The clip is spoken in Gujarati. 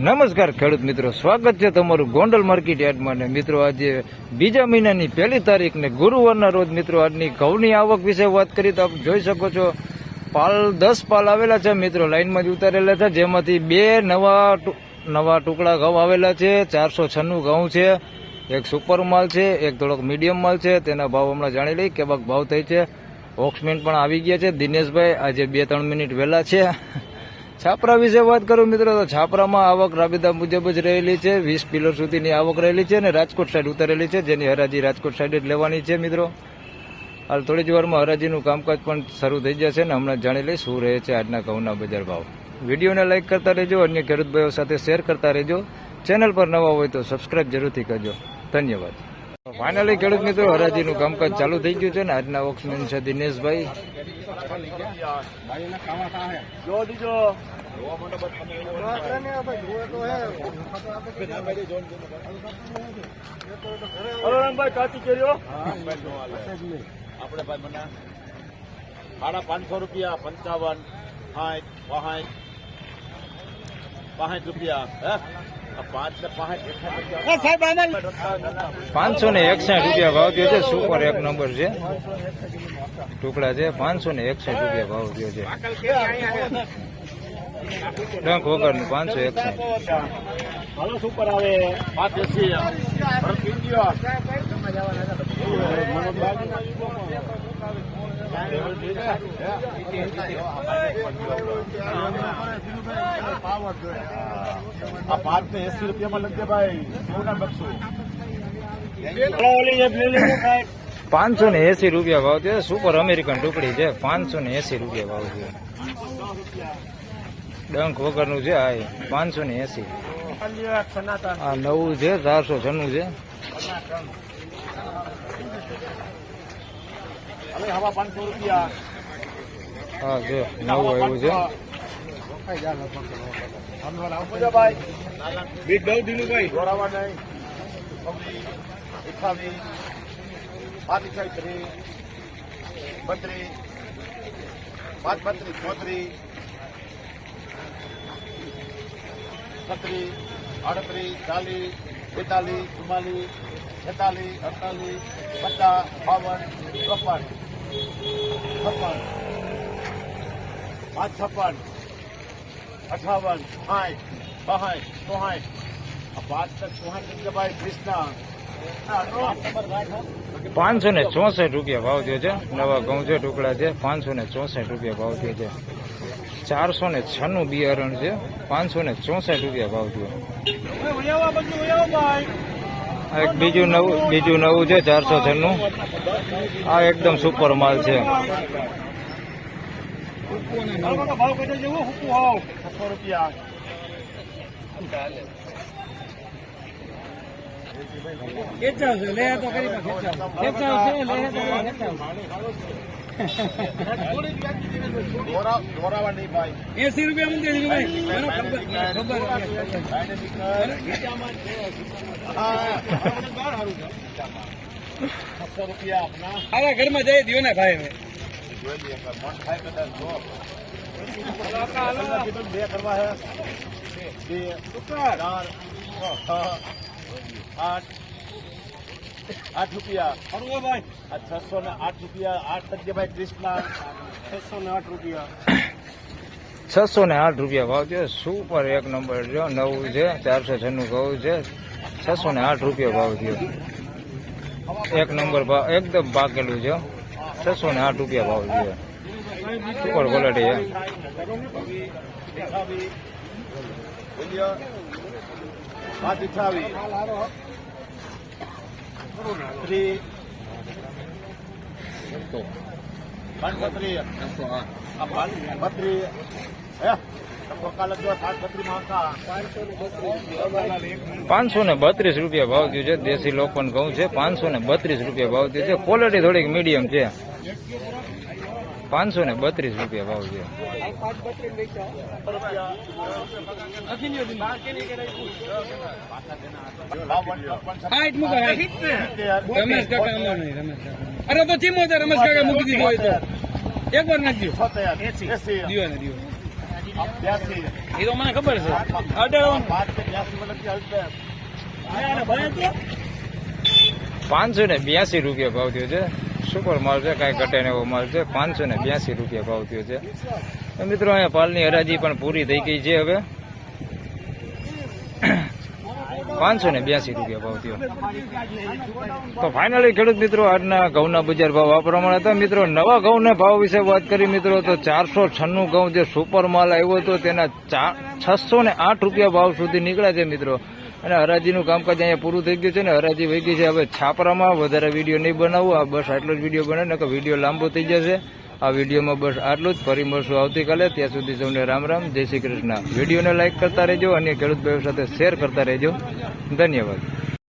નમસ્કાર ખેડૂત મિત્રો, સ્વાગત છે તમારું ગોંડલ માર્કેટ યાર્ડમાં. ને મિત્રો, આજે બીજા મહિનાની 1 તારીખ ને ગુરુવારના રોજ મિત્રો આજની ઘઉંની આવક વિશે વાત કરી તો આપ જોઈ શકો છો. 10 પાલ આવેલા છે મિત્રો, લાઈનમાં જ ઉતારેલા છે, જેમાંથી 2 નવા ટુકડા ઘઉં આવેલા છે. 496 ઘઉં છે, એક સુપર માલ છે, એક થોડોક મીડિયમ માલ છે. તેના ભાવ હમણાં જાણી લઈ કેવા ભાવ થાય છે. ઓક્સમેન પણ આવી ગયા છે. દિનેશભાઈ આજે 2-3 મિનિટ વહેલા છે. છાપરા વિશે વાત કરું મિત્રો તો છાપરામાં આવક રાબેતા મુજબ જ રહેલી છે. 20 પિલર સુધીની આવક રહેલી છે અને રાજકોટ સાઈડ ઉતારેલી છે, જેની હરાજી રાજકોટ સાઈડ જ લેવાની છે મિત્રો. હાલ થોડી જ વારમાં હરાજીનું કામકાજ પણ શરૂ થઈ જશે ને હમણાં જાણી લઈ શું રહે છે આજના ઘઉંના બજાર ભાવ. વિડીયોને લાઇક કરતા રહેજો, અન્ય ખેડૂત ભાઈઓ સાથે શેર કરતા રહેજો. ચેનલ પર નવા હોય તો સબસ્ક્રાઇબ જરૂરથી કરજો. ધન્યવાદ. ફાઇનલી ખેડૂત મિત્રો હરાજીનું કામકાજ ચાલુ થઈ ગયું છે ને આજના ઓક્સમેન છે દિનેશભાઈ. આપણે ભાઈ મને 550 રૂપિયા, 55, 60, 65 રૂપિયા. 561 રૂપિયા ભાવ થયો છે. સુપર એક નંબર છે, ટુકડા છે. 561 રૂપિયા ભાવ થયો છે. ડંખ વગરનું 561. હાલો સુપર આવે 580 રૂપિયામાં લખજે ભાઈ. 580 રૂપિયા ભાવ છે. સુપર અમેરિકન ટુકડી છે. 580 રૂપિયા ભાવ છે. ડંખ વગરનું છે. આ 580. આ નવું છે, 496 છે. હવા 500 રૂપિયા. હા છે, નવું આવ્યું છે. બીજ બહુ દીનું ભાઈ દોરાવા નહીં. 28, 32, 32, 32, 34, 37, 38, 40, 42, 43, 46, 47, 50, 52, 53, 56, 58, 564 રૂપિયા ભાવ થયો છે. નવા ઘઉં છે, ટુકડા છે. 564 રૂપિયા ભાવ થયો છે. 496 બિયારણ છે. 564 રૂપિયા ભાવ થયો. આ એક બીજું નવું છે, 496. આ એકદમ સુપર માલ છે. ભાવ કઈ જેવું હુકું હોવ 600 રૂપિયા. દોરાવા નહીં ભાઈ. 80 રૂપિયા મૂકી દીધું ભાઈ. 600 રૂપિયા આપના. આવા ઘરમાં જઈ દિયો ને ભાઈ. બે કરવા હે. 2, 4, 8 રૂપિયા. ભાઈ આ 608 રૂપિયા. 8 ટકે ભાઈ કૃષ્ણા. 608 રૂપિયા. 608 રૂપિયા ભાવ છે. સુપર એક નંબર છે, નવું છે. 496 ઘઉં છે. 608 રૂપિયા ભાવ થયો. એક નંબર ભાવ, એકદમ પાકેલું છે. 608 રૂપિયા ભાવ છે. સુપર ક્વોલિટી છે. 532 રૂપિયા ભાવ થયો છે. દેશી લોખંડ ઘઉં છે. 532 રૂપિયા ભાવ થયો છે. ક્વોલિટી થોડીક મીડિયમ છે. 532 રૂપિયા ભાવ છે. રમેશ કાકા અમાર નહીં. રમેશ કાકા અરે તો ચીમો રમેશ કાકા મૂકી દીધો હોય તો એક વાર નાખજો. 80 દિયો ને દિયો. 82 એ તો મને ખબર છે અઢાર 582 રૂપિયા ભાવ થયો છે. સુપર માલ છે, કાંઈ ઘટે ને એવો માલ છે. 582 રૂપિયા ભાવ થયો છે. તો મિત્રો અહીંયા પાલની હરાજી પણ પૂરી થઈ ગઈ છે. હવે 582 રૂપિયા ભાવ થયો. તો ફાઇનલી ખેડૂત મિત્રો આજના ઘઉંના બજાર ભાવ આ પ્રમાણે હતા. મિત્રો નવા ઘઉંના ભાવ વિશે વાત કરી મિત્રો તો 496 ઘઉં જે સુપર માલ આવ્યો હતો તેના 608 રૂપિયા ભાવ સુધી નીકળ્યા છે મિત્રો. અને હરાજીનું કામકાજ અહીંયા પૂરું થઈ ગયું છે ને હરાજી વહી ગઈ છે. હવે છાપરામાં વધારે વિડીયો નહીં બનાવું, આ બસ આટલો જ વિડીયો બને ને કે વિડીયો લાંબો થઈ જશે. આ વિડીયોમાં બસ આટલું જ. ફરી મળશું આવતીકાલે. ત્યાં સુધી સૌને રામ રામ, જય શ્રી કૃષ્ણ. વિડીયોને લાઇક કરતા રહેજો અને ખેડૂત ભાઈઓ સાથે શેર કરતા રહેજો. ધન્યવાદ.